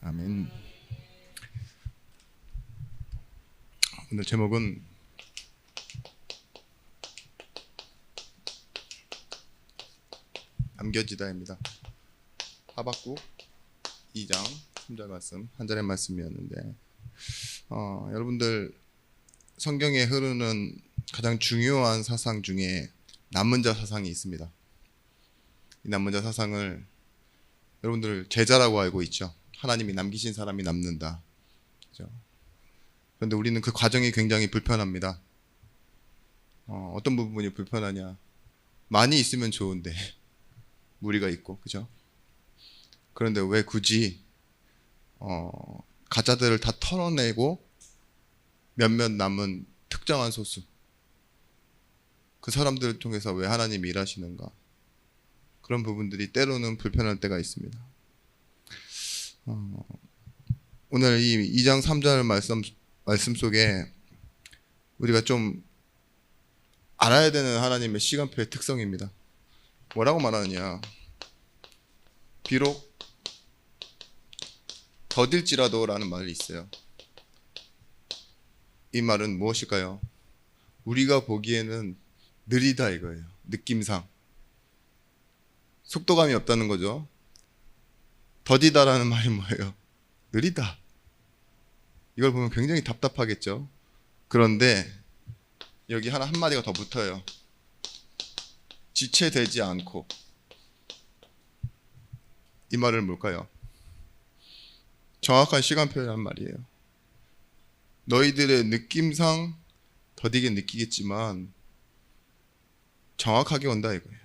아멘. 오늘 제목은 남겨지다입니다. 하박국 2장 3절 말씀, 한 절의 말씀이었는데 여러분들 성경에 흐르는 가장 중요한 사상 중에 남은 자 사상이 있습니다. 이 남은 자 사상을 여러분들 제자라고 알고 있죠. 하나님이 남기신 사람이 남는다. 그렇죠? 그런데 우리는 그 과정이 굉장히 불편합니다. 어떤 부분이 불편하냐? 많이 있으면 좋은데 무리가 있고, 그죠? 그런데 왜 굳이 가짜들을 다 털어내고 몇몇 남은 특정한 소수, 그 사람들을 통해서 왜 하나님이 일하시는가? 그런 부분들이 때로는 불편할 때가 있습니다. 오늘 이 2장 3절 말씀 속에 우리가 좀 알아야 되는 하나님의 시간표의 특성입니다. 뭐라고 말하느냐? 비록 더딜지라도 라는 말이 있어요. 이 말은 무엇일까요? 우리가 보기에는 느리다 이거예요. 느낌상 속도감이 없다는 거죠. 더디다라는 말이 뭐예요? 느리다. 이걸 보면 굉장히 답답하겠죠. 그런데 여기 한마디가 더 붙어요. 지체되지 않고. 이 말은 뭘까요? 정확한 시간표란 말이에요. 너희들의 느낌상 더디게 느끼겠지만 정확하게 온다 이거예요.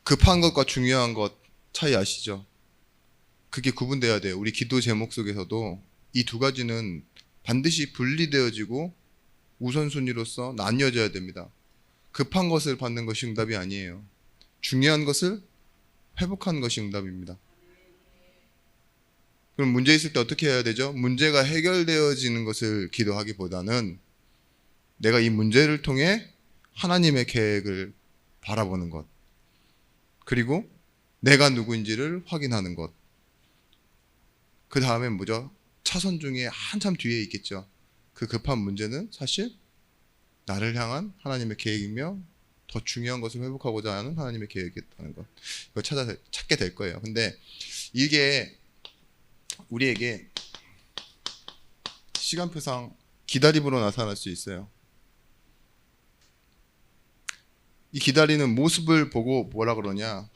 급한 것과 중요한 것 차이 아시죠? 그게 구분돼야 돼요. 우리 기도 제목 속에서도 이 두 가지는 반드시 분리되어지고 우선순위로서 나뉘어져야 됩니다. 급한 것을 받는 것이 응답이 아니에요. 중요한 것을 회복하는 것이 응답입니다. 그럼 문제 있을 때 어떻게 해야 되죠? 문제가 해결되어지는 것을 기도하기보다는 내가 이 문제를 통해 하나님의 계획을 바라보는 것, 그리고 내가 누구인지를 확인하는 것. 그 다음에 뭐죠? 차선 중에 한참 뒤에 있겠죠. 그 급한 문제는 사실 나를 향한 하나님의 계획이며 더 중요한 것을 회복하고자 하는 하나님의 계획이었다는 것. 이거 찾게 될 거예요. 근데 이게 우리에게 시간표상 기다림으로 나타날 수 있어요. 이 기다리는 모습을 보고 뭐라 그러냐?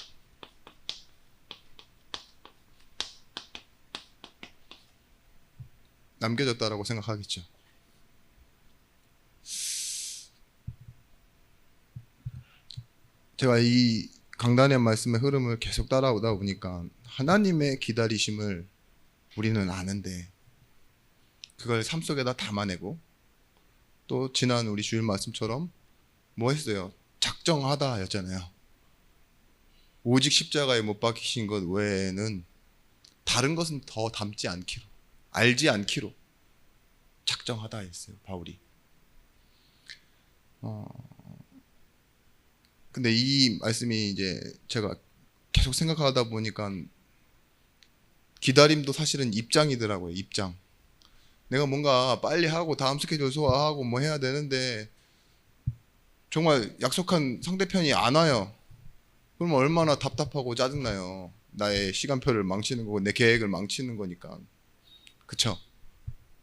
남겨졌다라고 생각하겠죠. 제가 이 강단의 말씀의 흐름을 계속 따라오다 보니까 하나님의 기다리심을 우리는 아는데 그걸 삶 속에다 담아내고 또 지난 우리 주일 말씀처럼 뭐 했어요? 작정하다 였잖아요. 오직 십자가에 못 박히신 것 외에는 다른 것은 더 담지 않기로, 알지 않기로 작정하다 했어요, 바울이. 근데 이 말씀이 이제 제가 계속 생각하다 보니까 기다림도 사실은 입장이더라고요. 입장. 내가 뭔가 빨리 하고 다음 스케줄 소화하고 뭐 해야 되는데 정말 약속한 상대편이 안 와요. 그러면 얼마나 답답하고 짜증나요. 나의 시간표를 망치는 거고 내 계획을 망치는 거니까. 그쵸?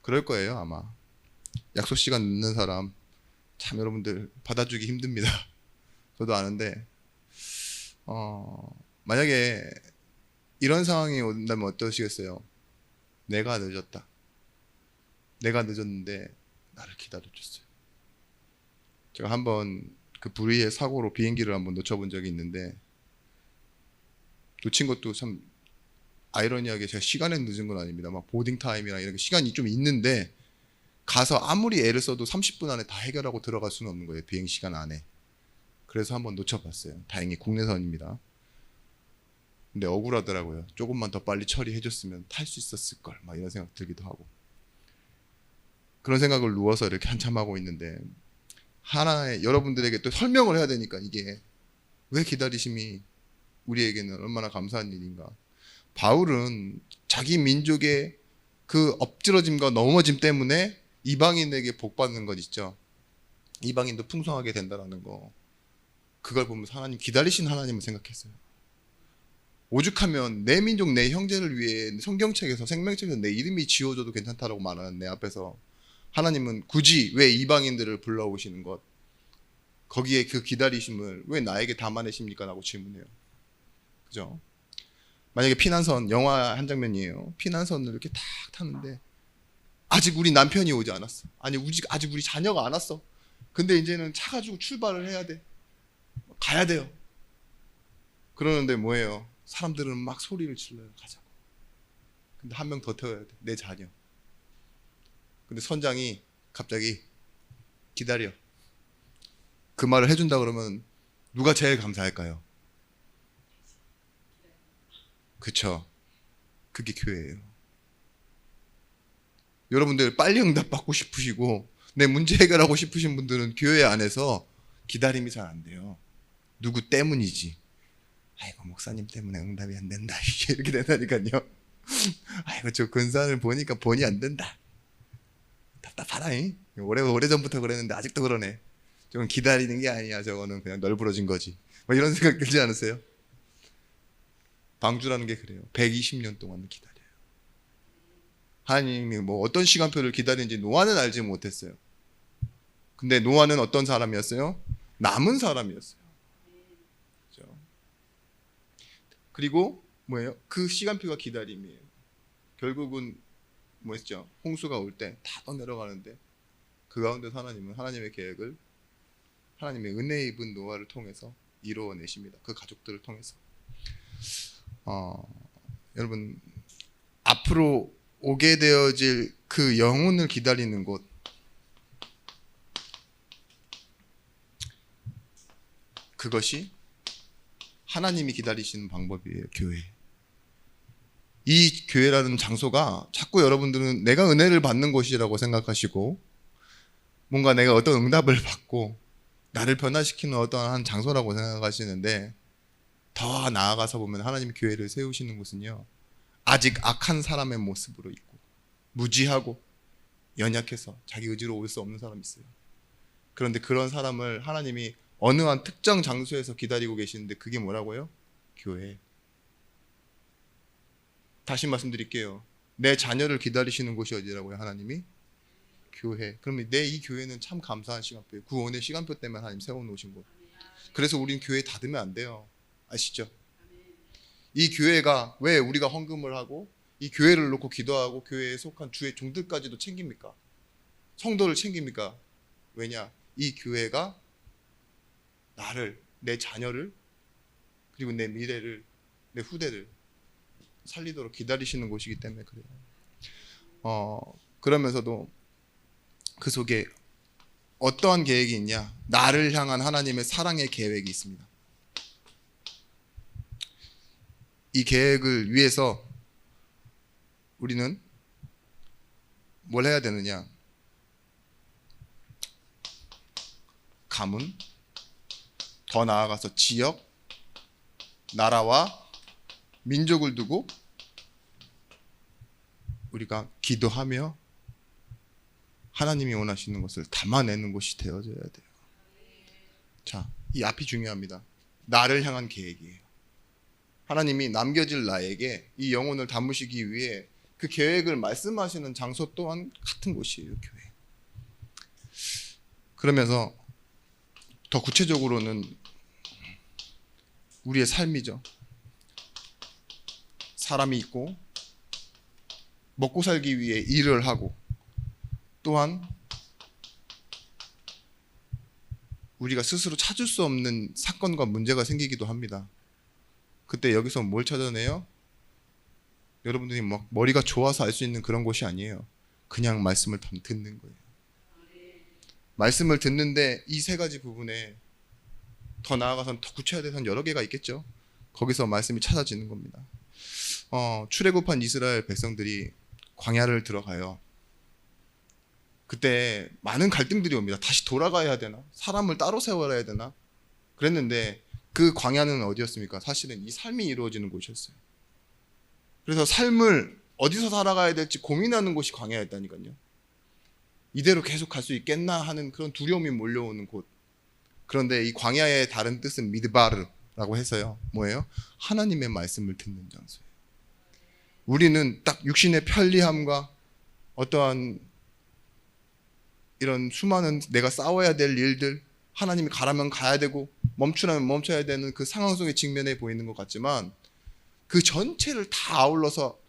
그럴 거예요 아마. 약속 시간 늦는 사람 참 여러분들 받아주기 힘듭니다. 저도 아는데 만약에 이런 상황이 온다면 어떠시겠어요? 내가 늦었다. 내가 늦었는데 나를 기다려줬어요. 제가 한번 그 불의의 사고로 비행기를 한번 놓쳐본 적이 있는데 놓친 것도 참 아이러니하게 제가 시간에 늦은 건 아닙니다. 막 보딩 타임이랑 이렇게 시간이 좀 있는데 가서 아무리 애를 써도 30분 안에 다 해결하고 들어갈 수는 없는 거예요. 비행 시간 안에. 그래서 한번 놓쳐봤어요. 다행히 국내선입니다. 근데 억울하더라고요. 조금만 더 빨리 처리해줬으면 탈 수 있었을 걸. 막 이런 생각 들기도 하고. 그런 생각을 누워서 이렇게 한참 하고 있는데 하나의 여러분들에게 또 설명을 해야 되니까 이게 왜 기다리심이 우리에게는 얼마나 감사한 일인가. 바울은 자기 민족의 그 엎드러짐과 넘어짐 때문에 이방인에게 복 받는 것 있죠. 이방인도 풍성하게 된다라는 거. 그걸 보면서 하나님 기다리신 하나님을 생각했어요. 오죽하면 내 민족 내 형제를 위해 성경책에서 생명책에서 내 이름이 지워져도 괜찮다라고 말하는 내 앞에서 하나님은 굳이 왜 이방인들을 불러오시는 것, 거기에 그 기다리심을 왜 나에게 담아내십니까? 라고 질문해요. 그죠? 만약에 피난선, 영화 한 장면이에요. 피난선을 이렇게 탁 타는데 아직 우리 남편이 오지 않았어. 아니 아직 우리 자녀가 안 왔어. 근데 이제는 차 가지고 출발을 해야 돼. 가야 돼요. 그러는데 뭐예요? 사람들은 막 소리를 질러요. 가자고. 근데 한 명 더 태워야 돼. 내 자녀. 근데 선장이 갑자기 기다려. 그 말을 해준다 그러면 누가 제일 감사할까요? 그쵸? 그게 교회예요. 여러분들 빨리 응답받고 싶으시고 내 문제 해결하고 싶으신 분들은 교회 안에서 기다림이 잘 안 돼요. 누구 때문이지? 아이고 목사님 때문에 응답이 안 된다. 이렇게 된다니까요. 아이고 저 근사를 보니까 본이 안 된다. 답답하다. 오래전부터 그랬는데 아직도 그러네. 저건 기다리는 게 아니야. 저거는 그냥 널브러진 거지. 뭐 이런 생각 들지 않으세요? 방주라는 게 그래요. 120년 동안 기다려요. 하나님이 뭐 어떤 시간표를 기다리는지 노아는 알지 못했어요. 근데 노아는 어떤 사람이었어요? 남은 사람이었어요. 그렇죠? 그리고 뭐예요? 그 시간표가 기다림이에요. 결국은 뭐였죠? 홍수가 올 때 다 떠내려가는데 그 가운데서 하나님은 하나님의 계획을 하나님의 은혜 입은 노아를 통해서 이루어내십니다. 그 가족들을 통해서. 여러분 앞으로 오게 되어질 그 영혼을 기다리는 곳, 그것이 하나님이 기다리시는 방법이에요. 교회. 이 교회라는 장소가 자꾸 여러분들은 내가 은혜를 받는 곳이라고 생각하시고 뭔가 내가 어떤 응답을 받고 나를 변화시키는 어떠한 장소라고 생각하시는데, 더 나아가서 보면 하나님이 교회를 세우시는 곳은요, 아직 악한 사람의 모습으로 있고 무지하고 연약해서 자기 의지로 올 수 없는 사람이 있어요. 그런데 그런 사람을 하나님이 어느 한 특정 장소에서 기다리고 계시는데 그게 뭐라고요? 교회. 다시 말씀드릴게요. 내 자녀를 기다리시는 곳이 어디라고요? 하나님이? 교회. 그러면 내 이 교회는 참 감사한 시간표예요. 구원의 시간표 때문에 하나님 세워놓으신 곳. 그래서 우리는 교회 닫으면 안 돼요. 아시죠? 이 교회가 왜 우리가 헌금을 하고 이 교회를 놓고 기도하고 교회에 속한 주의 종들까지도 챙깁니까? 성도를 챙깁니까? 왜냐? 이 교회가 나를, 내 자녀를, 그리고 내 미래를, 내 후대를 살리도록 기다리시는 곳이기 때문에 그래요. 그러면서도 그 속에 어떠한 계획이 있냐? 나를 향한 하나님의 사랑의 계획이 있습니다. 이 계획을 위해서 우리는 뭘 해야 되느냐? 가문, 더 나아가서 지역, 나라와 민족을 두고 우리가 기도하며 하나님이 원하시는 것을 담아내는 곳이 되어져야 돼요. 자, 이 앞이 중요합니다. 나를 향한 계획이에요. 하나님이 남겨질 나에게 이 영혼을 담으시기 위해 그 계획을 말씀하시는 장소 또한 같은 곳이에요, 교회. 그러면서 더 구체적으로는 우리의 삶이죠. 사람이 있고 먹고 살기 위해 일을 하고 또한 우리가 스스로 찾을 수 없는 사건과 문제가 생기기도 합니다. 그때 여기서 뭘 찾아내요? 여러분들이 막 머리가 좋아서 알 수 있는 그런 곳이 아니에요. 그냥 말씀을 듣는 거예요. 말씀을 듣는데 이 세 가지 부분에 더 나아가서는 더 구체화돼서는 여러 개가 있겠죠. 거기서 말씀이 찾아지는 겁니다. 출애굽한 이스라엘 백성들이 광야를 들어가요. 그때 많은 갈등들이 옵니다. 다시 돌아가야 되나? 사람을 따로 세워야 되나? 그랬는데 그 광야는 어디였습니까? 사실은 이 삶이 이루어지는 곳이었어요. 그래서 삶을 어디서 살아가야 될지 고민하는 곳이 광야였다니까요. 이대로 계속 갈 수 있겠나 하는 그런 두려움이 몰려오는 곳. 그런데 이 광야의 다른 뜻은 미드바르라고 해서요. 뭐예요? 하나님의 말씀을 듣는 장소예요. 우리는 딱 육신의 편리함과 어떠한 이런 수많은 내가 싸워야 될 일들, 하나님이 가라면 가야 되고 멈추라면 멈춰야 되는 그 상황 속에 직면해 보이는 것 같지만 그 전체를 다 아울러서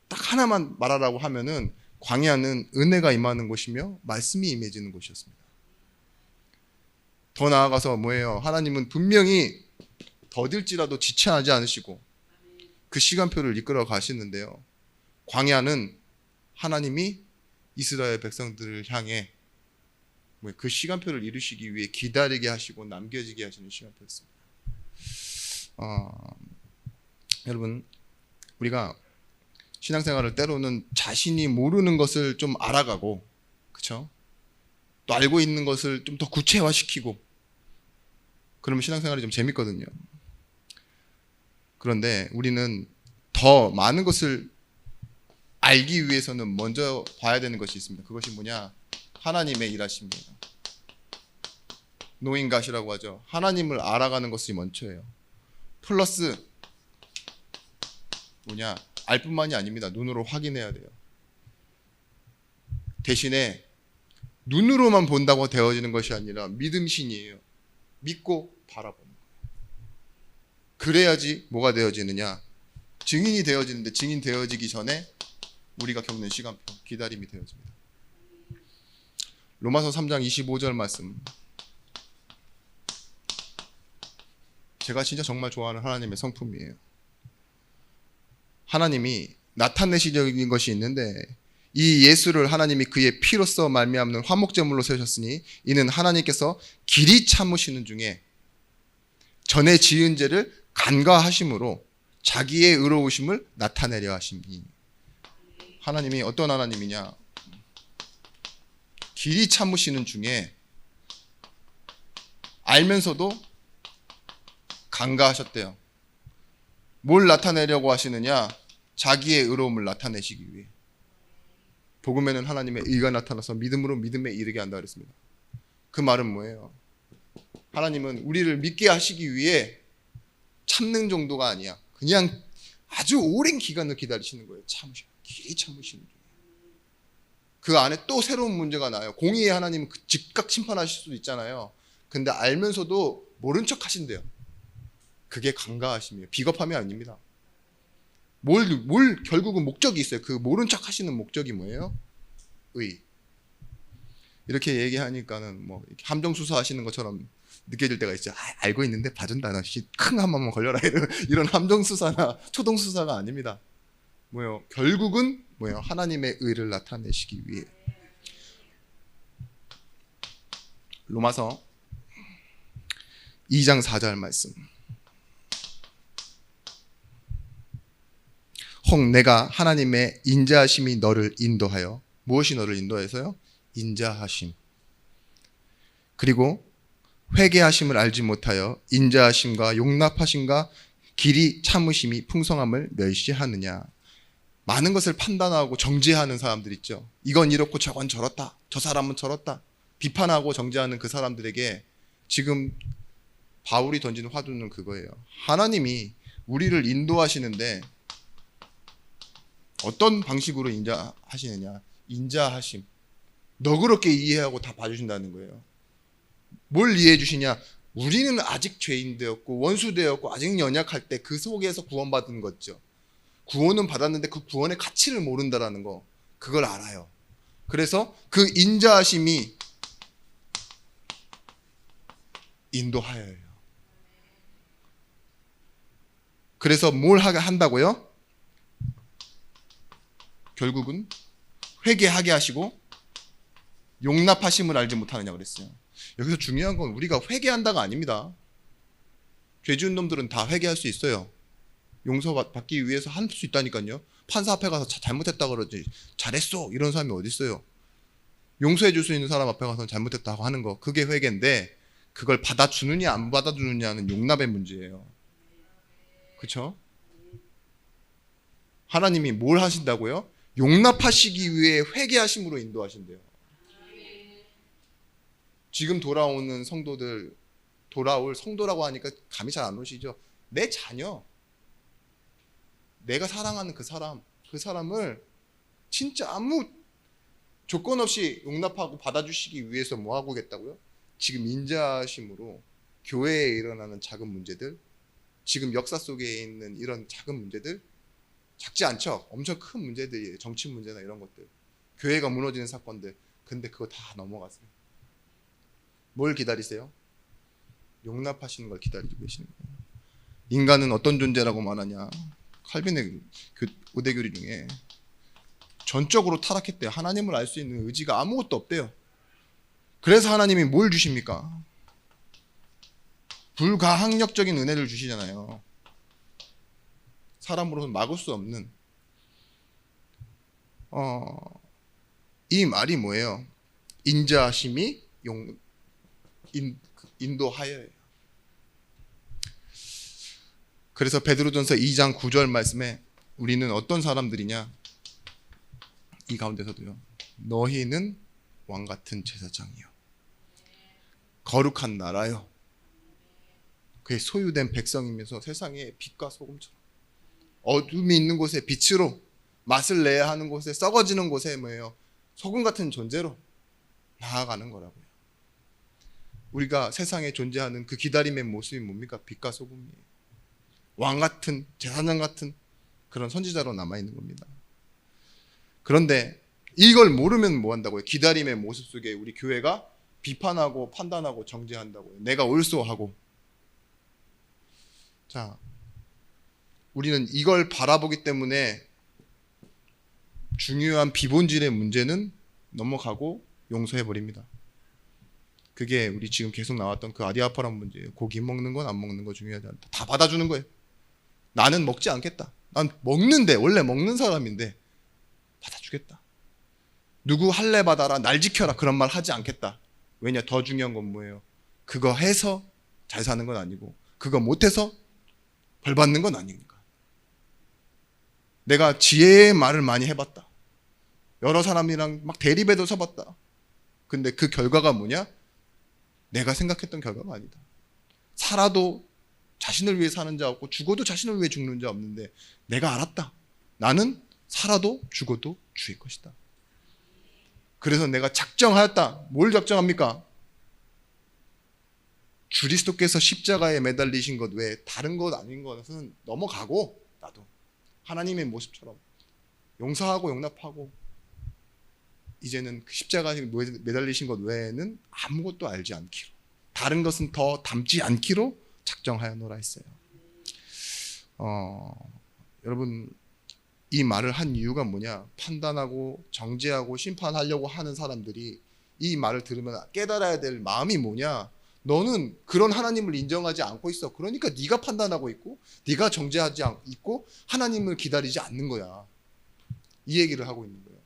딱 하나만 말하라고 하면은 광야는 은혜가 임하는 곳이며 말씀이 임해지는 곳이었습니다. 더 나아가서 뭐예요? 하나님은 분명히 더딜지라도 지체하지 않으시고 그 시간표를 이끌어 가시는데요. 광야는 하나님이 이스라엘 백성들을 향해 그 시간표를 이루시기 위해 기다리게 하시고 남겨지게 하시는 시간표였습니다. 여러분, 우리가 신앙생활을 때로는 자신이 모르는 것을 좀 알아가고, 그렇죠? 또 알고 있는 것을 좀 더 구체화시키고, 그러면 신앙생활이 좀 재밌거든요. 그런데 우리는 더 많은 것을 알기 위해서는 먼저 봐야 되는 것이 있습니다. 그것이 뭐냐? 하나님의 일하십니다. 노인갓이라고 하죠. 하나님을 알아가는 것이 먼저예요. 플러스 뭐냐? 알 뿐만이 아닙니다. 눈으로 확인해야 돼요. 대신에 눈으로만 본다고 되어지는 것이 아니라 믿음신이에요. 믿고 바라보는 거예요. 그래야지 뭐가 되어지느냐? 증인이 되어지는데 증인 되어지기 전에 우리가 겪는 시간표, 기다림이 되어집니다. 로마서 3장 25절 말씀. 제가 진짜 정말 좋아하는 하나님의 성품이에요. 하나님이 나타내시려는 것이 있는데 이 예수를 하나님이 그의 피로써 말미암는 화목제물로 세우셨으니 이는 하나님께서 길이 참으시는 중에 전에 지은 죄를 간과하심으로 자기의 의로우심을 나타내려 하심이. 하나님이 어떤 하나님이냐? 길이 참으시는 중에 알면서도 간과하셨대요. 뭘 나타내려고 하시느냐? 자기의 의로움을 나타내시기 위해. 복음에는 하나님의 의가 나타나서 믿음으로 믿음에 이르게 한다 그랬습니다. 그 말은 뭐예요? 하나님은 우리를 믿게 하시기 위해 참는 정도가 아니야. 그냥 아주 오랜 기간을 기다리시는 거예요. 길이 참으시는 중에. 그 안에 또 새로운 문제가 나요. 공의의 하나님은 즉각 심판하실 수도 있잖아요. 근데 알면서도 모른 척 하신대요. 그게 간과하심이에요. 비겁함이 아닙니다. 결국은 목적이 있어요. 그 모른 척 하시는 목적이 뭐예요? 의. 이렇게 얘기하니까는 뭐 함정 수사하시는 것처럼 느껴질 때가 있죠. 알고 있는데 봐준다. 나 큰 한 번만 걸려라. 이런 함정 수사나 초동 수사가 아닙니다. 뭐예요? 결국은 뭐예요? 하나님의 의를 나타내시기 위해. 로마서 2장 4절 말씀. 혹 내가 하나님의 인자하심이 너를 인도하여. 무엇이 너를 인도해서요? 인자하심. 그리고 회개하심을 알지 못하여 인자하심과 용납하심과 길이 참으심이 풍성함을 멸시하느냐. 많은 것을 판단하고 정죄하는 사람들 있죠. 이건 이렇고 저건 저렇다. 저 사람은 저렇다. 비판하고 정죄하는 그 사람들에게 지금 바울이 던지는 화두는 그거예요. 하나님이 우리를 인도하시는데 어떤 방식으로 인자하시느냐. 인자하심. 너그럽게 이해하고 다 봐주신다는 거예요. 뭘 이해해 주시냐? 우리는 아직 죄인 되었고 원수 되었고 아직 연약할 때 그 속에서 구원받은 거죠. 구원은 받았는데 그 구원의 가치를 모른다라는 거. 그걸 알아요. 그래서 그 인자하심이 인도하여요. 그래서 뭘 한다고요? 결국은 회개하게 하시고 용납하심을 알지 못하느냐 그랬어요. 여기서 중요한 건 우리가 회개한다가 아닙니다. 죄 지은 놈들은 다 회개할 수 있어요. 용서받기 위해서 할 수 있다니까요. 판사 앞에 가서 잘못했다 그러지 잘했어 이런 사람이 어디 있어요. 용서해 줄 수 있는 사람 앞에 가서 잘못했다고 하는 거, 그게 회개인데 그걸 받아주느냐 안 받아주느냐는 용납의 문제예요. 그렇죠? 하나님이 뭘 하신다고요? 용납하시기 위해 회개하심으로 인도하신대요. 지금 돌아오는 성도들, 돌아올 성도라고 하니까 감이 잘 안 오시죠? 내 자녀, 내가 사랑하는 그 사람을 진짜 아무 조건 없이 용납하고 받아주시기 위해서 뭐 하고 겠다고요? 지금 인자하심으로 교회에 일어나는 작은 문제들, 지금 역사 속에 있는 이런 작은 문제들, 작지 않죠? 엄청 큰 문제들이에요. 정치 문제나 이런 것들, 교회가 무너지는 사건들. 근데 그거 다 넘어가세요. 뭘 기다리세요? 용납하시는 걸 기다리고 계시는 거예요. 인간은 어떤 존재라고 말하냐? 칼빈의 그 오대교리 중에 전적으로 타락했대요. 하나님을 알 수 있는 의지가 아무것도 없대요. 그래서 하나님이 뭘 주십니까? 불가항력적인 은혜를 주시잖아요. 사람으로는 막을 수 없는. 이 말이 뭐예요? 인자하심이 인도하여예요. 그래서 베드로전서 2장 9절 말씀에 우리는 어떤 사람들이냐? 이 가운데서도요. 너희는 왕같은 제사장이요, 거룩한 나라요, 그의 소유된 백성이면서 세상에 빛과 소금처럼 어둠이 있는 곳에 빛으로, 맛을 내야 하는 곳에, 썩어지는 곳에 뭐예요? 소금 같은 존재로 나아가는 거라고요. 우리가 세상에 존재하는 그 기다림의 모습이 뭡니까? 빛과 소금이에요. 왕 같은, 제사장 같은 그런 선지자로 남아있는 겁니다. 그런데 이걸 모르면 뭐 한다고요? 기다림의 모습 속에 우리 교회가 비판하고 판단하고 정죄한다고요. 내가 옳소하고. 자, 우리는 이걸 바라보기 때문에 중요한 비본질의 문제는 넘어가고 용서해버립니다. 그게 우리 지금 계속 나왔던 그 아디아파란 문제예요. 고기 먹는 건 안 먹는 거 중요하지 않다. 다 받아주는 거예요. 나는 먹지 않겠다. 난 먹는데, 원래 먹는 사람인데 받아주겠다. 누구 할례 받아라, 날 지켜라, 그런 말 하지 않겠다. 왜냐? 더 중요한 건 뭐예요? 그거 해서 잘 사는 건 아니고, 그거 못해서 벌 받는 건 아니니까. 내가 지혜의 말을 많이 해봤다. 여러 사람이랑 막 대립에도 서봤다. 근데 그 결과가 뭐냐? 내가 생각했던 결과가 아니다. 살아도 자신을 위해 사는 자 없고, 죽어도 자신을 위해 죽는 자 없는데, 내가 알았다. 나는 살아도 죽어도 주의 것이다. 그래서 내가 작정하였다. 뭘 작정합니까? 그리스도께서 십자가에 매달리신 것 외에 다른 것 아닌 것은 넘어가고, 나도 하나님의 모습처럼 용서하고 용납하고, 이제는 그 십자가에 매달리신 것 외에는 아무것도 알지 않기로, 다른 것은 더 담지 않기로 작정하여노라 했어요. 여러분, 이 말을 한 이유가 뭐냐? 판단하고 정죄하고 심판하려고 하는 사람들이 이 말을 들으면 깨달아야 될 마음이 뭐냐? 너는 그런 하나님을 인정하지 않고 있어. 그러니까 네가 판단하고 있고, 네가 정죄하지 있고, 하나님을 기다리지 않는 거야. 이 얘기를 하고 있는 거예요.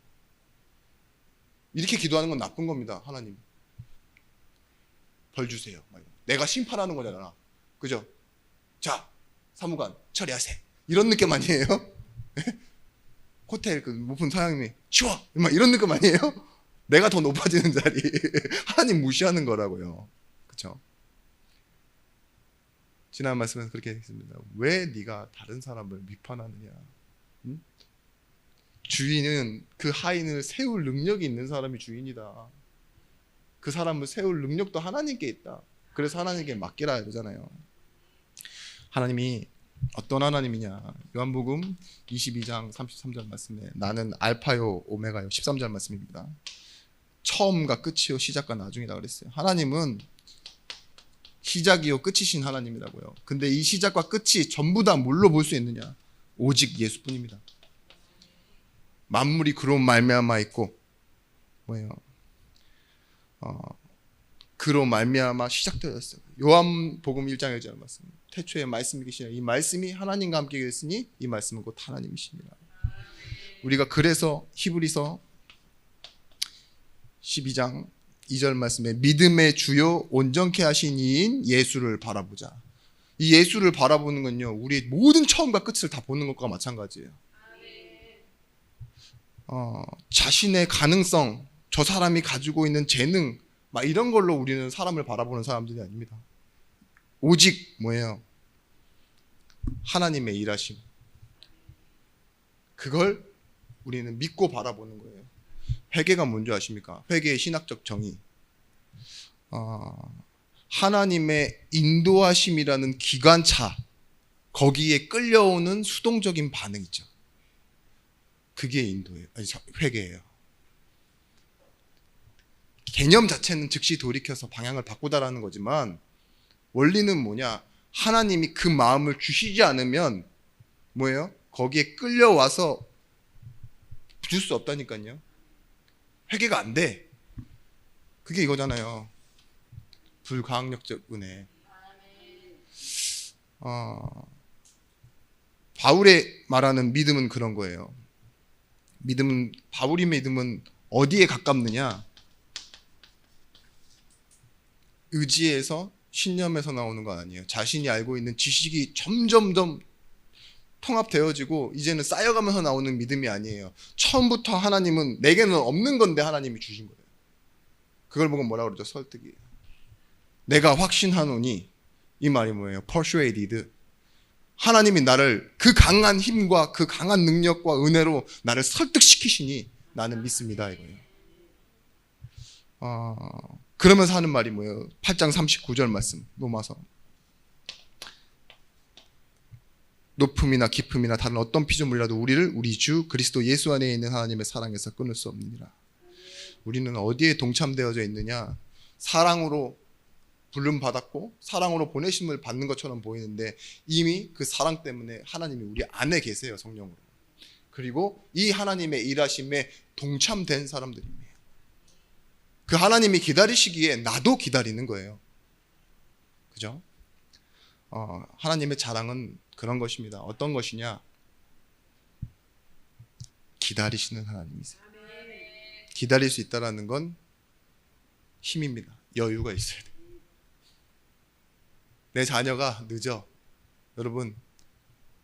이렇게 기도하는 건 나쁜 겁니다. 하나님 벌 주세요. 내가 심판하는 거잖아. 그죠? 자, 사무관 처리하세요. 이런 느낌 아니에요? 호텔 그 높은 사장님이 치워! 막 이런 느낌 아니에요? 내가 더 높아지는 자리. 하나님 무시하는 거라고요. 그렇죠? 지난 말씀에서 그렇게 했습니다. 왜 네가 다른 사람을 비판하느냐? 응? 주인은 그 하인을 세울 능력이 있는 사람이 주인이다. 그 사람을 세울 능력도 하나님께 있다. 그래서 하나님께 맡기라 이러잖아요. 하나님이 어떤 하나님이냐? 요한복음 22장 33절 말씀에 나는 알파요 오메가요, 13절 말씀입니다. 처음과 끝이요 시작과 나중이다 그랬어요. 하나님은 시작이요 끝이신 하나님이라고요. 근데 이 시작과 끝이 전부 다 뭘로 볼 수 있느냐? 오직 예수뿐입니다. 만물이 그로 말미암아 있고 뭐예요? 그로 말미암아 시작되었어요. 요한복음 1장 1절 말씀. 태초에 말씀이 계시냐. 이 말씀이 하나님과 함께 계시니 이 말씀은 곧 하나님이시니라. 우리가 그래서 히브리서 12장 2절 말씀에 믿음의 주요 온전케 하신 이인 예수를 바라보자. 이 예수를 바라보는 건요, 우리의 모든 처음과 끝을 다 보는 것과 마찬가지예요. 자신의 가능성, 저 사람이 가지고 있는 재능, 막 이런 걸로 우리는 사람을 바라보는 사람들이 아닙니다. 오직 뭐예요? 하나님의 일하심. 그걸 우리는 믿고 바라보는 거예요. 회개가 뭔지 아십니까? 회개의 신학적 정의. 하나님의 인도하심이라는 기관차, 거기에 끌려오는 수동적인 반응이죠. 그게 인도예요. 아니, 회개예요. 개념 자체는 즉시 돌이켜서 방향을 바꾸다라는 거지만 원리는 뭐냐? 하나님이 그 마음을 주시지 않으면 뭐예요? 거기에 끌려와서 줄 수 없다니까요. 회개가 안 돼. 그게 이거잖아요. 불가항력적 은혜. 바울의 말하는 믿음은 그런 거예요. 바울의 믿음은 어디에 가깝느냐? 의지에서, 신념에서 나오는 건 아니에요. 자신이 알고 있는 지식이 점점점 통합되어지고 이제는 쌓여가면서 나오는 믿음이 아니에요. 처음부터 하나님은 내게는 없는 건데 하나님이 주신 거예요. 그걸 보고 뭐라 그러죠? 설득이에요. 내가 확신하노니, 이 말이 뭐예요? persuaded. 하나님이 나를 그 강한 힘과 그 강한 능력과 은혜로 나를 설득시키시니 나는 믿습니다, 이거예요. 그러면서 하는 말이 뭐예요? 8장 39절 말씀, 로마서. 높음이나 깊음이나 다른 어떤 피조물이라도 우리를 우리 주 그리스도 예수 안에 있는 하나님의 사랑에서 끊을 수 없느니라. 우리는 어디에 동참되어져 있느냐? 사랑으로 부름 받았고 사랑으로 보내심을 받는 것처럼 보이는데 이미 그 사랑 때문에 하나님이 우리 안에 계세요, 성령으로. 그리고 이 하나님의 일하심에 동참된 사람들입니다. 그 하나님이 기다리시기에 나도 기다리는 거예요. 그죠? 하나님의 자랑은 그런 것입니다. 어떤 것이냐? 기다리시는 하나님이세요. 기다릴 수 있다는 건 힘입니다. 여유가 있어야 돼요. 내 자녀가 늦어. 여러분,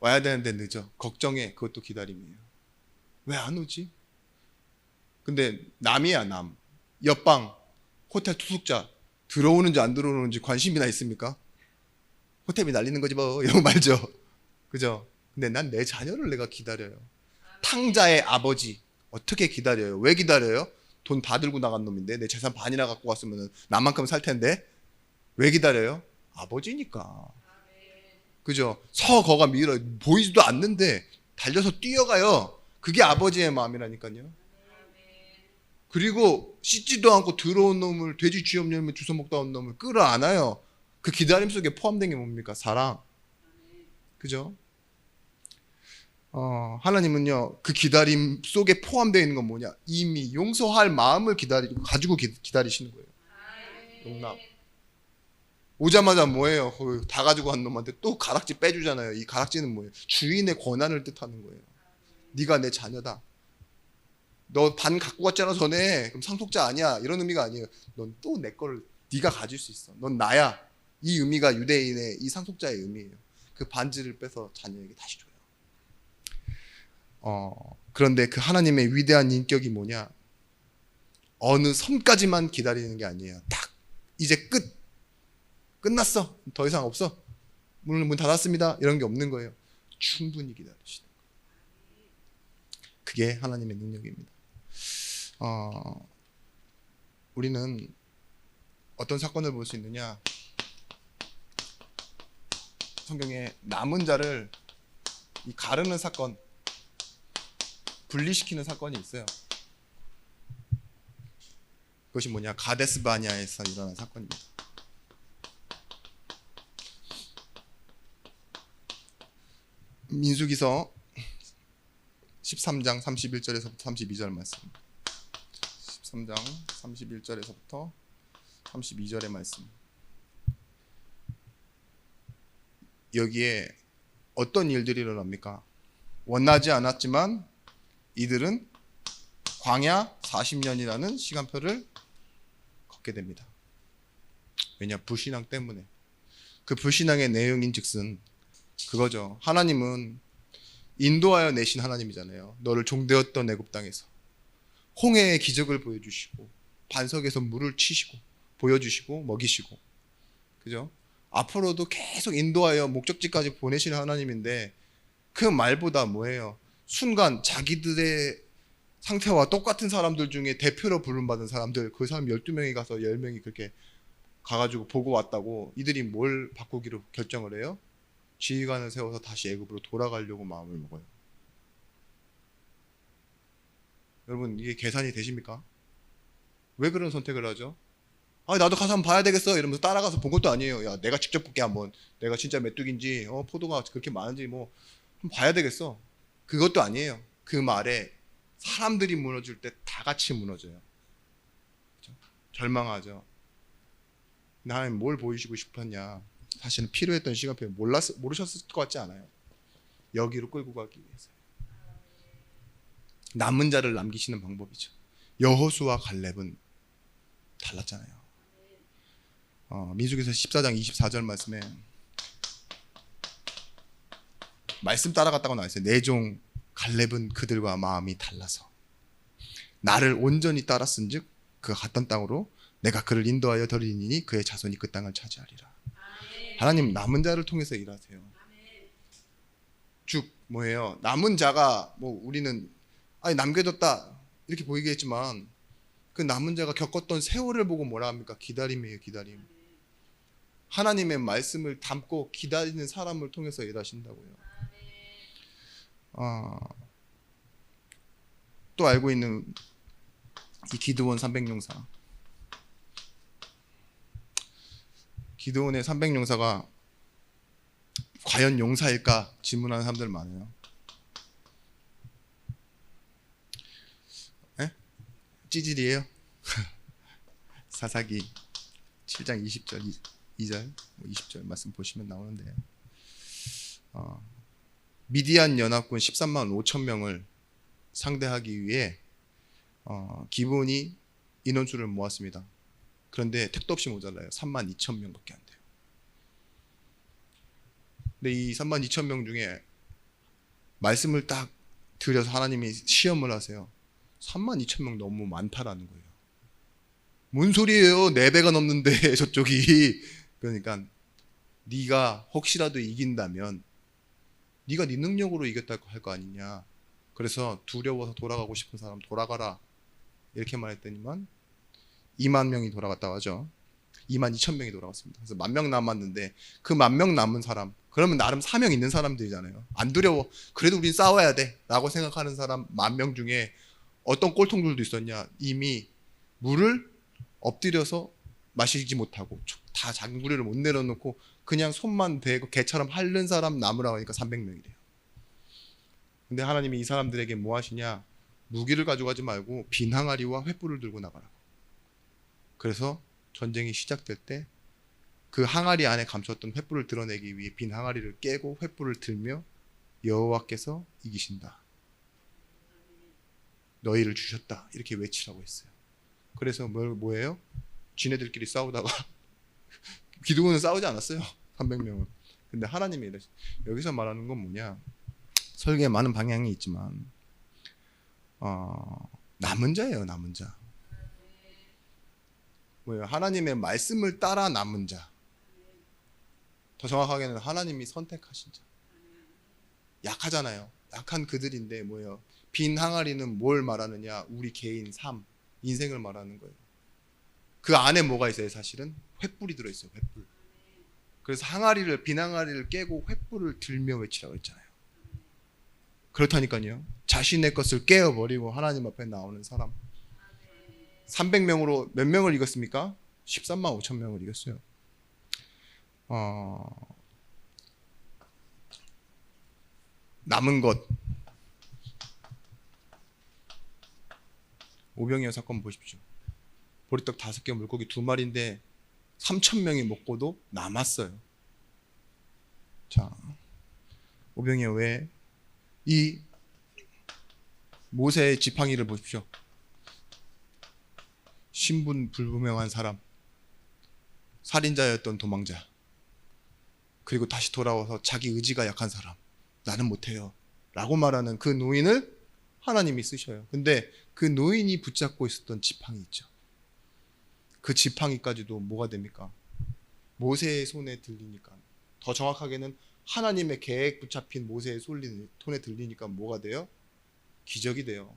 와야 되는데 늦어. 걱정해. 그것도 기다림이에요. 왜 안 오지? 근데 남이야, 남. 옆방, 호텔 투숙자 들어오는지 안 들어오는지 관심이나 있습니까? 호텔비 날리는 거지 뭐, 이런 거 말죠. 그죠? 근데 난 내 자녀를 내가 기다려요. 탕자의 아버지 어떻게 기다려요? 왜 기다려요? 돈 다 들고 나간 놈인데 내 재산 반이나 갖고 왔으면 나만큼 살 텐데 왜 기다려요? 아버지니까. 그죠? 서거가 밀어 보이지도 않는데 달려서 뛰어가요. 그게 아버지의 마음이라니까요. 그리고 씻지도 않고 들어온 놈을, 돼지 쥐염 열매 주워 먹다 온 놈을 끌어안아요. 그 기다림 속에 포함된 게 뭡니까? 사랑. 그죠? 하나님은요, 그 기다림 속에 포함되어 있는 건 뭐냐? 이미 용서할 마음을 가지고 기다리시는 거예요. 용납. 오자마자 뭐예요? 다 가지고 간 놈한테 또 가락지 빼주잖아요. 이 가락지는 뭐예요? 주인의 권한을 뜻하는 거예요. 네가 내 자녀다. 너 반 갖고 갔잖아 전에. 그럼 상속자 아니야. 이런 의미가 아니에요. 넌 또 내 거를 네가 가질 수 있어. 넌 나야. 이 의미가 유대인의 이 상속자의 의미예요. 그 반지를 빼서 자녀에게 다시 줘요. 그런데 그 하나님의 위대한 인격이 뭐냐? 어느 선까지만 기다리는 게 아니에요. 딱 이제 끝났어. 더 이상 없어. 문 닫았습니다. 이런 게 없는 거예요. 충분히 기다리시는 거예요. 그게 하나님의 능력입니다. 우리는 어떤 사건을 볼 수 있느냐? 성경에 남은 자를 가르는 사건, 분리시키는 사건이 있어요. 그것이 뭐냐? 가데스 바냐에서 일어난 사건입니다. 민수기서 13장 31절에서부터 32절 말씀. 13장 31절에서부터 32절의 말씀. 여기에 어떤 일들이 일어납니까? 원하지 않았지만 이들은 광야 40년이라는 시간표를 걷게 됩니다. 왜냐? 불신앙 때문에. 그 불신앙의 내용인즉슨 그거죠. 하나님은 인도하여 내신 하나님이잖아요. 너를 종되었던 애굽 땅에서 홍해의 기적을 보여주시고 반석에서 물을 치시고 보여주시고 먹이시고, 그죠? 앞으로도 계속 인도하여 목적지까지 보내시는 하나님인데, 그 말보다 뭐예요? 순간 자기들의 상태와 똑같은 사람들 중에 대표로 부름받은 사람들, 그 사람 12명이 가서 10명이 그렇게 가가지고 보고 왔다고, 이들이 뭘 바꾸기로 결정을 해요? 지휘관을 세워서 다시 애굽으로 돌아가려고 마음을 먹어요. 여러분, 이게 계산이 되십니까? 왜 그런 선택을 하죠? 아, 나도 가서 한번 봐야 되겠어 이러면서 따라가서 본 것도 아니에요. 야, 내가 직접 볼게 한번. 내가 진짜 메뚜기인지 포도가 그렇게 많은지 뭐 한번 봐야 되겠어. 그것도 아니에요. 그 말에 사람들이 무너질 때 다 같이 무너져요. 그렇죠? 절망하죠. 근데 하나님 뭘 보이시고 싶었냐? 사실은 필요했던 시간표를 모르셨을 것 같지 않아요. 여기로 끌고 가기 위해서. 남은 자를 남기시는 방법이죠. 여호수와 갈렙은 달랐잖아요. 민수기서 14장 24절 말씀에 말씀 따라갔다고 나와 있어요. 내 종 갈렙은 그들과 마음이 달라서 나를 온전히 따랐은즉 그가 갔던 땅으로 내가 그를 인도하여 드리니 그의 자손이 그 땅을 차지하리라. 하나님 남은 자를 통해서 일하세요. 즉 뭐예요? 남은 자가 뭐 우리는 아니 남겨뒀다 이렇게 보이겠지만, 그 남은 자가 겪었던 세월을 보고 뭐라 합니까? 기다림이에요. 기다림. 하나님의 말씀을 담고 기다리는 사람을 통해서 일하신다고요. 또 알고 있는 이 기드온 300용사. 기드온의 300용사가 과연 용사일까 질문하는 사람들 많아요. 찌질이에요? 사사기 7장 20절 2절 20절 말씀 보시면 나오는데, 미디안 연합군 13만 5천 명을 상대하기 위해 기브온이 인원수를 모았습니다. 그런데 택도 없이 모자라요. 3만 2천 명밖에 안 돼요. 근데 이 3만 2천 명 중에 말씀을 딱 드려서 하나님이 시험을 하세요. 3만 2천 명 너무 많다라는 거예요. 뭔 소리예요? 4배가 넘는데 저쪽이. 그러니까 네가 혹시라도 이긴다면 네가 네 능력으로 이겼다고 할 거 아니냐. 그래서 두려워서 돌아가고 싶은 사람 돌아가라 이렇게 말했더니만 2만 명이 돌아갔다고 하죠. 2만 2천 명이 돌아갔습니다. 그래서 1만 명 남았는데 그 1만 명 남은 사람, 그러면 나름 사명 있는 사람들이잖아요. 안 두려워. 그래도 우린 싸워야 돼 라고 생각하는 사람 1만 명 중에 어떤 꼴통들도 있었냐. 이미 물을 엎드려서 마시지 못하고 다 장구리를 못 내려놓고 그냥 손만 대고 개처럼 핥는 사람 남으라고 하니까 300명이래요. 근데 하나님이 이 사람들에게 뭐 하시냐. 무기를 가져가지 말고 빈 항아리와 횃불을 들고 나가라고. 그래서 전쟁이 시작될 때 그 항아리 안에 감췄던 횃불을 드러내기 위해 빈 항아리를 깨고 횃불을 들며 여호와께서 이기신다, 너희를 주셨다 이렇게 외치라고 했어요. 그래서 뭐예요? 지네들끼리 싸우다가 기드온은 싸우지 않았어요. 300명은. 근데 하나님이 여기서 말하는 건 뭐냐. 설계에 많은 방향이 있지만 남은 자예요. 남은 자. 뭐예요? 하나님의 말씀을 따라 남은 자. 더 정확하게는 하나님이 선택하신 자. 약하잖아요. 약한 그들인데 뭐예요? 빈 항아리는 뭘 말하느냐? 우리 개인 삶, 인생을 말하는 거예요. 그 안에 뭐가 있어요? 사실은 횃불이 들어있어요. 횃불. 그래서 빈 항아리를 깨고 횃불을 들며 외치라고 했잖아요. 그렇다니까요. 자신의 것을 깨어버리고 하나님 앞에 나오는 사람. 300명으로 몇 명을 이겼습니까? 13만 5천 명을 이겼어요. 남은 것. 오병이어 사건 보십시오. 보리떡 5개, 물고기 2마리인데 3천 명이 먹고도 남았어요. 자, 오병이어 외에 이 모세의 지팡이를 보십시오. 신분 불분명한 사람, 살인자였던 도망자, 그리고 다시 돌아와서 자기 의지가 약한 사람, 나는 못해요 라고 말하는 그 노인을 하나님이 쓰셔요. 근데 그 노인이 붙잡고 있었던 지팡이 있죠. 그 지팡이까지도 뭐가 됩니까? 모세의 손에 들리니까, 더 정확하게는 하나님의 계획 붙잡힌 모세의 손에 들리니까 뭐가 돼요? 기적이 돼요.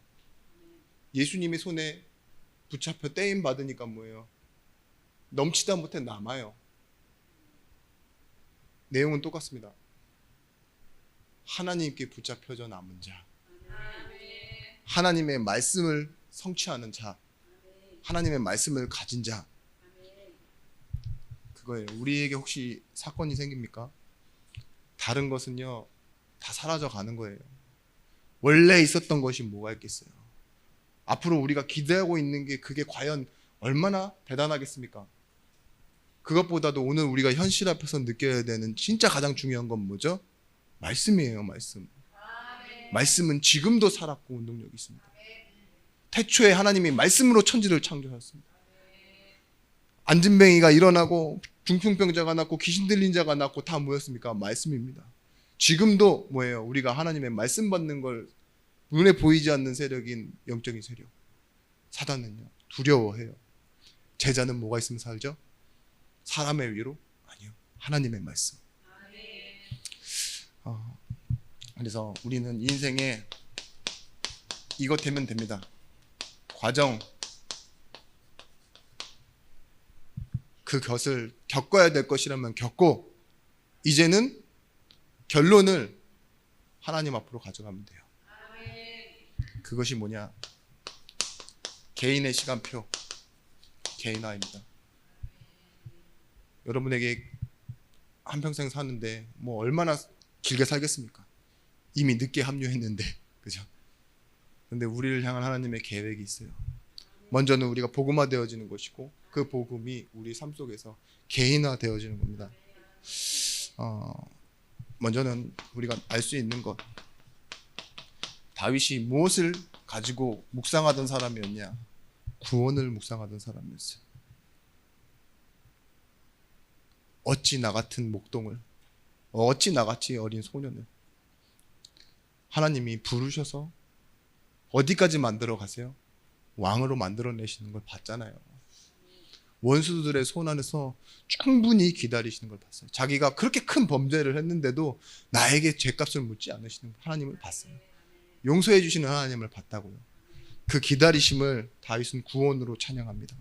예수님의 손에 붙잡혀 떼임 받으니까 뭐예요? 넘치다 못해 남아요. 내용은 똑같습니다. 하나님께 붙잡혀져 남은 자, 하나님의 말씀을 성취하는 자, 하나님의 말씀을 가진 자, 그거예요. 우리에게 혹시 사건이 생깁니까? 다른 것은요 다 사라져 가는 거예요. 원래 있었던 것이 뭐가 있겠어요? 앞으로 우리가 기대하고 있는 게 그게 과연 얼마나 대단하겠습니까? 그것보다도 오늘 우리가 현실 앞에서 느껴야 되는 진짜 가장 중요한 건 뭐죠? 말씀이에요. 말씀. 말씀은 지금도 살았고 운동력이 있습니다. 태초에 하나님이 말씀으로 천지를 창조하셨습니다. 안진뱅이가 일어나고 중풍병자가 낫고 귀신 들린 자가 낫고 다 뭐였습니까? 말씀입니다. 지금도 뭐예요? 우리가 하나님의 말씀 받는 걸 눈에 보이지 않는 세력인 영적인 세력, 사단은요 두려워해요. 제자는 뭐가 있으면 살죠? 사람의 위로? 아니요, 하나님의 말씀. 그래서 우리는 인생에 이것 되면 됩니다. 과정, 그 것을 겪어야 될 것이라면 겪고, 이제는 결론을 하나님 앞으로 가져가면 돼요. 그것이 뭐냐? 개인의 시간표, 개인화입니다. 여러분에게 한평생 사는데 뭐 얼마나 길게 살겠습니까? 이미 늦게 합류했는데, 그죠? 근데 우리를 향한 하나님의 계획이 있어요. 먼저는 우리가 복음화 되어지는 것이고, 그 복음이 우리 삶 속에서 개인화 되어지는 겁니다. 먼저는 우리가 알 수 있는 것, 다윗이 무엇을 가지고 묵상하던 사람이었냐? 구원을 묵상하던 사람이었어요. 어찌 나 같은 목동을, 어찌 나같이 어린 소년을 하나님이 부르셔서 어디까지 만들어 가세요? 왕으로 만들어내시는 걸 봤잖아요. 원수들의 손 안에서 충분히 기다리시는 걸 봤어요. 자기가 그렇게 큰 범죄를 했는데도 나에게 죄값을 묻지 않으시는 하나님을 봤어요. 용서해 주시는 하나님을 봤다고요. 그 기다리심을 다윗은 구원으로 찬양합니다.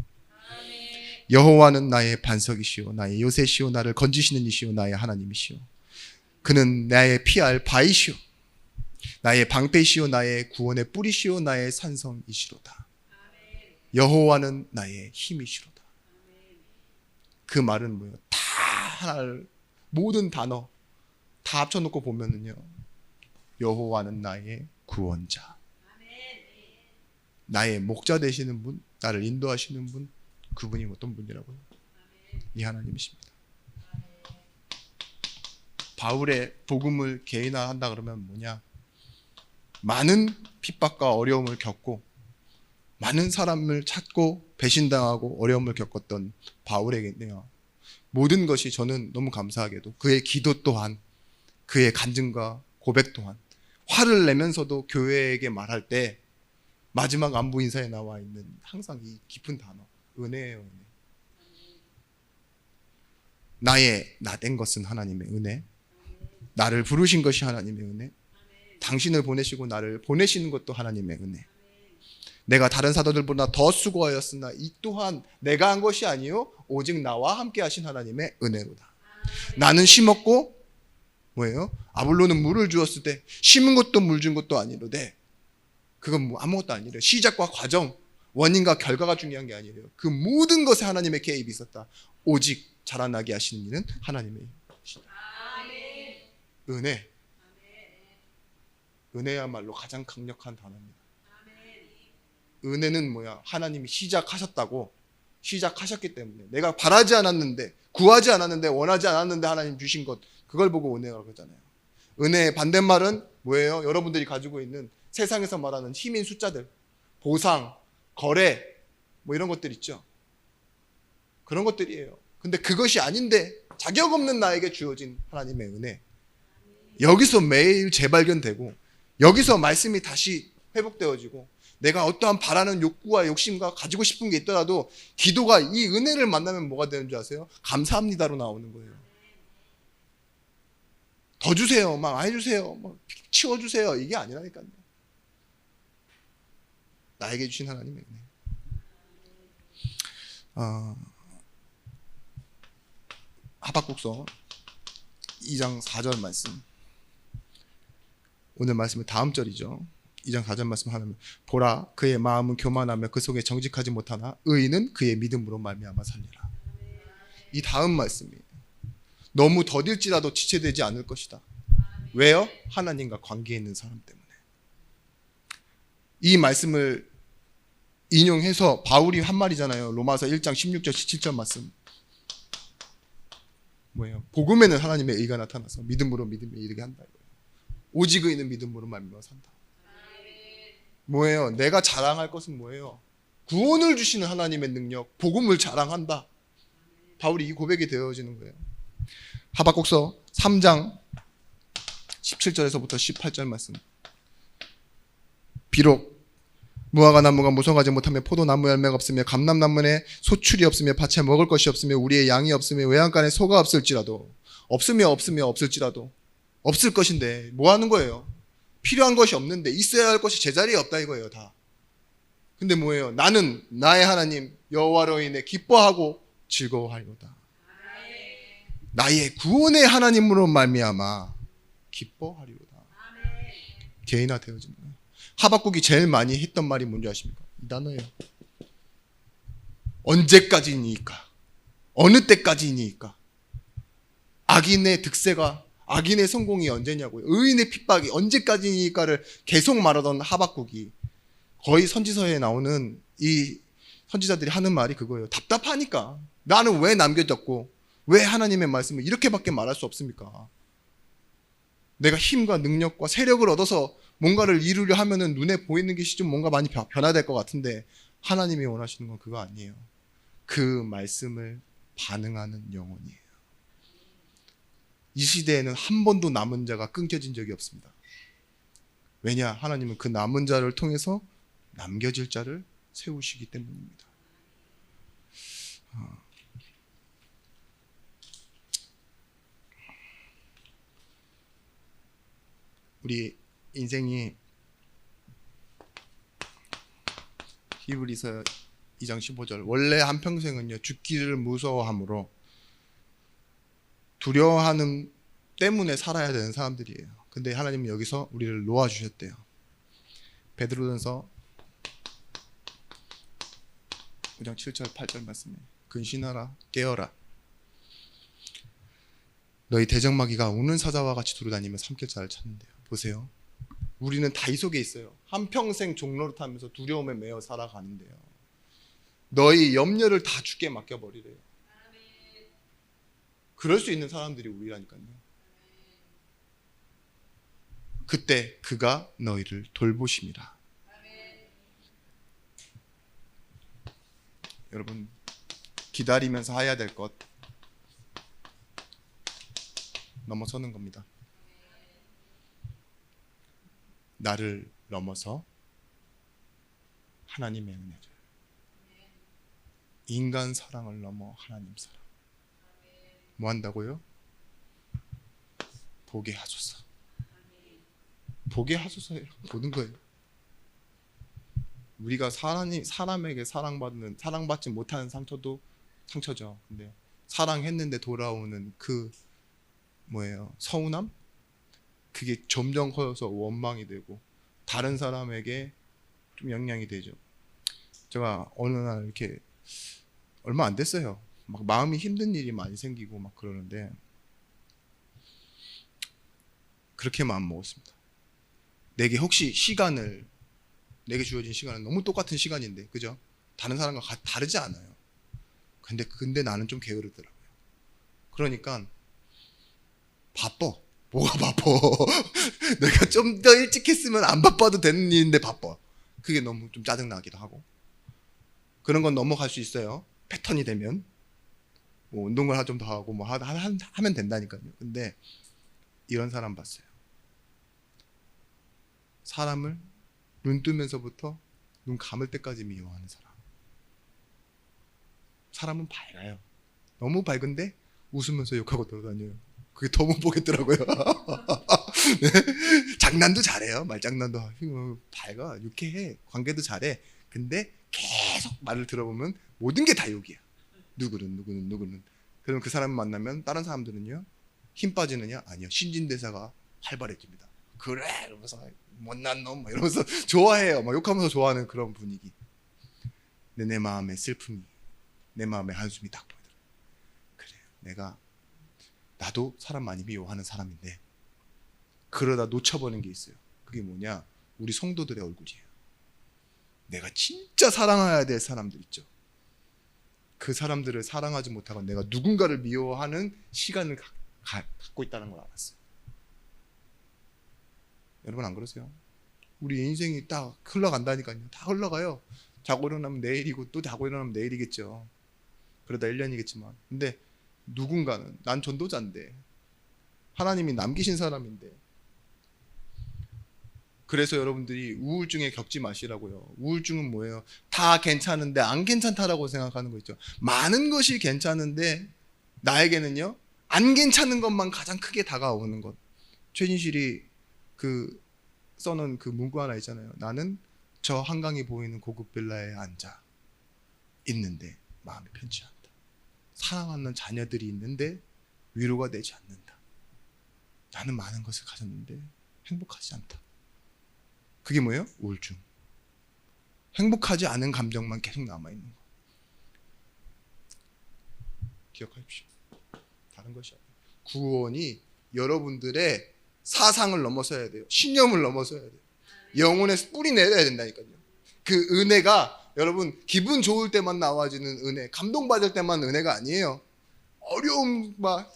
여호와는 나의 반석이시오, 나의 요새시오, 나를 건지시는 이시오, 나의 하나님이시오. 그는 나의 피할 바위시오, 나의 방패시오, 나의 구원의 뿌리시오, 나의 산성이시로다. 여호와는 나의 힘이시로다. 그 말은 뭐예요? 다 하나를, 모든 단어 다 합쳐놓고 보면은요, 여호와는 나의 구원자, 나의 목자 되시는 분, 나를 인도하시는 분, 그분이 어떤 분이라고요? 이 하나님이십니다. 바울의 복음을 개인화한다 그러면 뭐냐? 많은 핍박과 어려움을 겪고 많은 사람을 찾고 배신당하고 어려움을 겪었던 바울에게는요, 모든 것이 저는 너무 감사하게도 그의 기도 또한, 그의 간증과 고백 또한, 화를 내면서도 교회에게 말할 때 마지막 안부 인사에 나와 있는 항상 이 깊은 단어, 은혜예요. 은혜. 나의 나된 것은 하나님의 은혜, 나를 부르신 것이 하나님의 은혜, 당신을 보내시고 나를 보내시는 것도 하나님의 은혜. 내가 다른 사도들보다 더 수고하였으나 이 또한 내가 한 것이 아니요 오직 나와 함께 하신 하나님의 은혜로다. 나는 심었고 뭐예요? 아볼로는 물을 주었을 때 심은 것도 물 준 것도 아니로되, 그건 뭐 아무것도 아니래요. 시작과 과정, 원인과 결과가 중요한 게 아니래요. 그 모든 것에 하나님의 개입이 있었다. 오직 자라나게 하시는 일은 하나님의 것이다. 은혜. 은혜야말로 가장 강력한 단어입니다. 은혜는 뭐야? 하나님이 시작하셨다고, 시작하셨기 때문에, 내가 바라지 않았는데, 구하지 않았는데, 원하지 않았는데 하나님 주신 것, 그걸 보고 은혜라고 그러잖아요. 은혜의 반대말은 뭐예요? 여러분들이 가지고 있는 세상에서 말하는 힘인 숫자들, 보상, 거래, 뭐 이런 것들 있죠. 그런 것들이에요. 근데 그것이 아닌데 자격 없는 나에게 주어진 하나님의 은혜, 여기서 매일 재발견되고, 여기서 말씀이 다시 회복되어지고, 내가 어떠한 바라는 욕구와 욕심과 가지고 싶은 게 있더라도 기도가 이 은혜를 만나면 뭐가 되는 줄 아세요? 감사합니다로 나오는 거예요. 더 주세요, 막 해주세요, 막 치워주세요, 이게 아니라니까요. 나에게 주신 하나님의 은혜. 하박국서 2장 4절 말씀. 오늘 말씀은 다음 절이죠. 2장 4절 말씀 하나님, 보라 그의 마음은 교만하며 그 속에 정직하지 못하나 의인은 그의 믿음으로 말미암아 살리라. 이 다음 말씀이에요. 너무 더딜지라도 지체되지 않을 것이다. 왜요? 하나님과 관계에 있는 사람 때문에. 이 말씀을 인용해서 바울이 한 말이잖아요. 로마서 1장 16절 17절 말씀. 뭐예요? 복음에는 하나님의 의가 나타나서 믿음으로 믿음에 이르게 한다. 오직 의인은 믿음으로 말미암아 산다. 뭐예요? 내가 자랑할 것은 뭐예요? 구원을 주시는 하나님의 능력, 복음을 자랑한다. 바울이 이 고백이 되어지는 거예요. 하박국서 3장 17절에서부터 18절 말씀. 비록 무화과 나무가 무성하지 못하며 포도나무 열매가 없으며 감람나무에 소출이 없으며 밭에 먹을 것이 없으며 우리의 양이 없으며 외양간에 소가 없을지라도, 없을지라도 없을 것인데 뭐 하는 거예요? 필요한 것이 없는데 있어야 할 것이 제자리에 없다 이거예요, 다. 근데 뭐예요? 나는 나의 하나님 여호와로 인해 기뻐하고 즐거워하리로다. 나의 구원의 하나님으로 말미암아 기뻐하리로다. 개인화 되어지는 거예요. 하박국이 제일 많이 했던 말이 뭔지 아십니까? 이 단어예요. 언제까지니까? 어느 때까지니까? 악인의 득세가, 악인의 성공이 언제냐고요? 의인의 핍박이 언제까지니까를 계속 말하던 하박국이, 거의 선지서에 나오는 이 선지자들이 하는 말이 그거예요. 답답하니까. 나는 왜 남겨졌고 왜 하나님의 말씀을 이렇게밖에 말할 수 없습니까? 내가 힘과 능력과 세력을 얻어서 뭔가를 이루려 하면은 눈에 보이는 것이 좀 뭔가 많이 변화될 것 같은데, 하나님이 원하시는 건 그거 아니에요. 그 말씀을 반응하는 영혼이에요. 이 시대에는 한 번도 남은 자가 끊겨진 적이 없습니다. 왜냐? 하나님은 그 남은 자를 통해서 남겨질 자를 세우시기 때문입니다. 우리 인생이 히브리서 2장 15절, 원래 한평생은요 죽기를 무서워함으로 두려워하는 때문에 살아야 되는 사람들이에요. 근데 하나님은 여기서 우리를 놓아주셨대요. 베드로전서 5장 7절 8절 말씀이에요. 근신하라, 깨어라. 너희 대적마귀가 우는 사자와 같이 두루다니며 삼킬 자를 찾는데요. 보세요. 우리는 다 이 속에 있어요. 한평생 종로를 타면서 두려움에 매여 살아가는데요. 너희 염려를 다 주께 맡겨버리래요. 그럴 수 있는 사람들이 우리라니까요. 그때 그가 너희를 돌보심이라. 여러분, 기다리면서 해야 될 것 넘어서는 겁니다. 나를 넘어서 하나님의 은혜를, 인간 사랑을 넘어 하나님 사랑. 뭐 한다고요? 보게 하소서. 보게 하소서예요. 보는 거예요. 우리가 사람에게 사랑받지 못하는 상처도 상처죠. 근데 사랑했는데 돌아오는 그 뭐예요? 서운함? 그게 점점 커져서 원망이 되고 다른 사람에게 좀 영향이 되죠. 제가 어느 날 이렇게 얼마 안 됐어요. 막 마음이 힘든 일이 많이 생기고 막 그러는데 그렇게 마음 먹었습니다. 내게 주어진 시간은 너무 똑같은 시간인데, 그죠? 다른 사람과 다르지 않아요. 근데 나는 좀 게으르더라고요. 그러니까 바빠. 뭐가 바빠? 내가 좀 더 일찍 했으면 안 바빠도 되는 일인데 바빠. 그게 너무 좀 짜증나기도 하고. 그런 건 넘어갈 수 있어요. 패턴이 되면. 뭐 운동을 좀 더 하고 뭐 하면 된다니까요. 근데 이런 사람 봤어요. 사람을 눈 뜨면서부터 눈 감을 때까지 미워하는 사람. 사람은 밝아요. 너무 밝은데 웃으면서 욕하고 돌아다녀요. 그게 더 못 보겠더라고요. 네? 장난도 잘해요. 말장난도 밝아, 유쾌해, 관계도 잘해. 근데 계속 말을 들어보면 모든 게 다 욕이야. 누구는. 그럼 그 사람 만나면 다른 사람들은요, 힘 빠지느냐? 아니요, 신진대사가 활발해집니다. 그래 이러면서 못난 놈 막 이러면서 좋아해요. 막 욕하면서 좋아하는 그런 분위기. 근데 내 마음의 슬픔이, 내 마음의 한숨이 딱 보이더라고요. 그래요, 나도 사람 많이 미워하는 사람인데 그러다 놓쳐버린 게 있어요. 그게 뭐냐? 우리 성도들의 얼굴이에요. 내가 진짜 사랑해야 될 사람들 있죠. 그 사람들을 사랑하지 못하고 내가 누군가를 미워하는 시간을 갖고 있다는 걸 알았어요. 여러분 안 그러세요? 우리 인생이 딱 흘러간다니까요. 다 흘러가요. 자고 일어나면 내일이고 또 자고 일어나면 내일이겠죠. 그러다 1년이겠지만. 근데 누군가는, 난 전도자인데 하나님이 남기신 사람인데, 그래서 여러분들이 우울증에 겪지 마시라고요. 우울증은 뭐예요? 다 괜찮은데 안 괜찮다라고 생각하는 거 있죠. 많은 것이 괜찮은데 나에게는요, 안 괜찮은 것만 가장 크게 다가오는 것. 최진실이 써놓은 그 문구 하나 있잖아요. 나는 저 한강이 보이는 고급 빌라에 앉아 있는데 마음이 편치 않다. 사랑하는 자녀들이 있는데 위로가 되지 않는다. 나는 많은 것을 가졌는데 행복하지 않다. 그게 뭐예요? 우울증. 행복하지 않은 감정만 계속 남아있는 거. 기억하십시오. 다른 것이 아니에요. 구원이 여러분들의 사상을 넘어서야 돼요. 신념을 넘어서야 돼요. 영혼에서 뿌리 내려야 된다니까요. 그 은혜가 여러분 기분 좋을 때만 나와지는 은혜, 감동받을 때만 은혜가 아니에요. 어려움과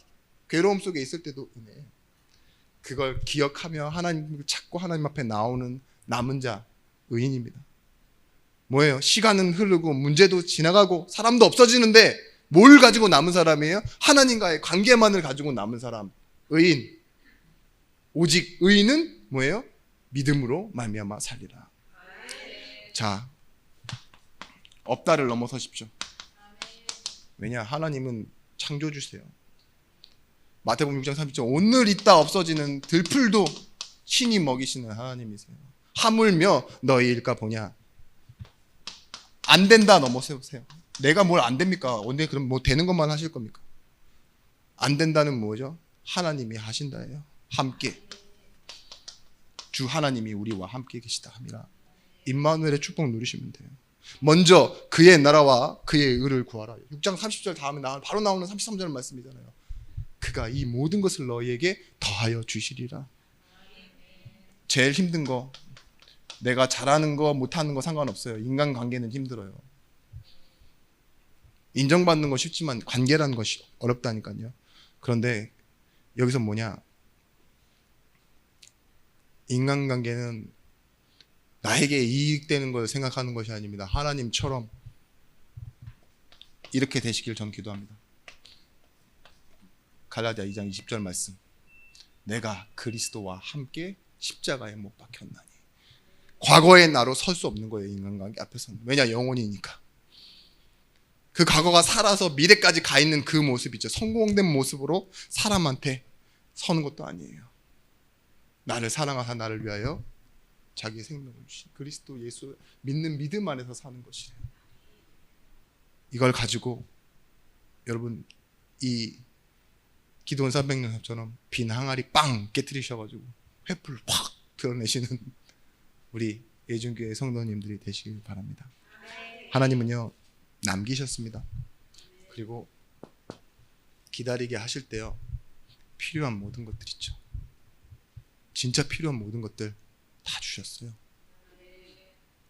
괴로움 속에 있을 때도 은혜예요. 그걸 기억하며 하나님을 찾고 하나님 앞에 나오는 남은 자, 의인입니다. 뭐예요? 시간은 흐르고 문제도 지나가고 사람도 없어지는데 뭘 가지고 남은 사람이에요? 하나님과의 관계만을 가지고 남은 사람, 의인. 오직 의인은 뭐예요? 믿음으로 말미암아 살리라. 자, 없다를 넘어서십시오. 왜냐? 하나님은 창조주세요. 마태복음 6장 30절, 오늘 있다 없어지는 들풀도 신이 먹이시는 하나님이세요. 하물며 너희 일까 보냐. 안 된다 넘어서세요. 내가 뭘 안 됩니까? 오늘 그럼 뭐 되는 것만 하실 겁니까? 안 된다는 뭐죠? 하나님이 하신다예요. 함께. 주 하나님이 우리와 함께 계시다 함이라. 임마누엘의 축복 누리시면 돼요. 먼저 그의 나라와 그의 의를 구하라. 6장 30절 다음에 바로 나오는 33절 말씀이잖아요. 그가 이 모든 것을 너희에게 더하여 주시리라. 제일 힘든 거, 내가 잘하는 거 못하는 거 상관없어요. 인간관계는 힘들어요. 인정받는 거 쉽지만 관계라는 것이 어렵다니까요. 그런데 여기서 뭐냐, 인간관계는 나에게 이익되는 걸 생각하는 것이 아닙니다. 하나님처럼 이렇게 되시길 전 기도합니다. 갈라디아 2장 20절 말씀, 내가 그리스도와 함께 십자가에 못 박혔나니. 과거의 나로 설 수 없는 거예요. 인간관계 앞에서는. 왜냐? 영혼이니까. 그 과거가 살아서 미래까지 가 있는 그 모습이죠. 성공된 모습으로 사람한테 서는 것도 아니에요. 나를 사랑하사 나를 위하여 자기의 생명을 주신 그리스도 예수 믿는 믿음 안에서 사는 것이래요. 이걸 가지고 여러분, 이 기도원 300년처럼 빈 항아리 빵 깨트리셔가지고 횃불 확 드러내시는 우리 예준교회 성도님들이 되시길 바랍니다. 하나님은요, 남기셨습니다. 그리고 기다리게 하실 때요, 필요한 모든 것들 있죠. 진짜 필요한 모든 것들 다 주셨어요.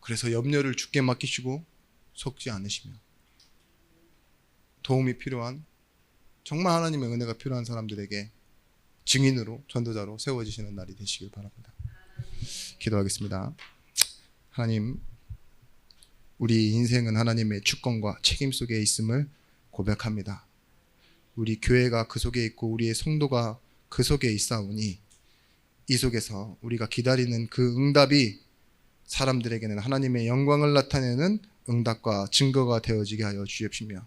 그래서 염려를 주께 맡기시고 속지 않으시며, 도움이 필요한, 정말 하나님의 은혜가 필요한 사람들에게 증인으로, 전도자로 세워지시는 날이 되시길 바랍니다. 기도하겠습니다. 하나님, 우리 인생은 하나님의 주권과 책임 속에 있음을 고백합니다. 우리 교회가 그 속에 있고 우리의 성도가 그 속에 있사오니 이 속에서 우리가 기다리는 그 응답이 사람들에게는 하나님의 영광을 나타내는 응답과 증거가 되어지게 하여 주십시며,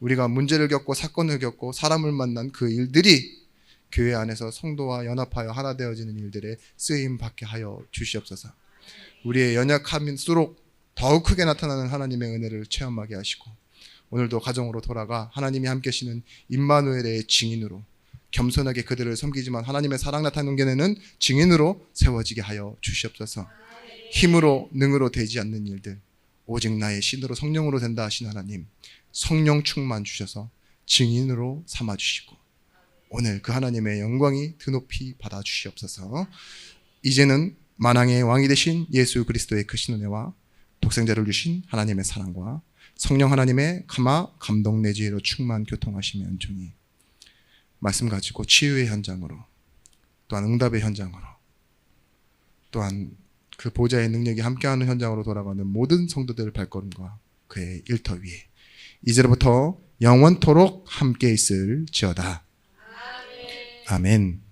우리가 문제를 겪고 사건을 겪고 사람을 만난 그 일들이 교회 안에서 성도와 연합하여 하나 되어지는 일들에 쓰임 받게 하여 주시옵소서. 우리의 연약함일수록 더욱 크게 나타나는 하나님의 은혜를 체험하게 하시고, 오늘도 가정으로 돌아가 하나님이 함께 하시는 임마누엘의 증인으로 겸손하게 그들을 섬기지만 하나님의 사랑 나타내는 증인으로 세워지게 하여 주시옵소서. 힘으로 능으로 되지 않는 일들, 오직 나의 신으로 성령으로 된다 하신 하나님, 성령 충만 주셔서 증인으로 삼아주시고 오늘 그 하나님의 영광이 드높이 받아 주시옵소서. 이제는 만왕의 왕이 되신 예수 그리스도의 크신 은혜와 독생자를 주신 하나님의 사랑과 성령 하나님의 감동 내지혜로 충만 교통하시며 은총이 말씀 가지고 치유의 현장으로, 또한 응답의 현장으로, 또한 그 보좌의 능력이 함께하는 현장으로 돌아가는 모든 성도들의 발걸음과 그의 일터 위에 이제로부터 영원토록 함께 있을지어다. 아멘.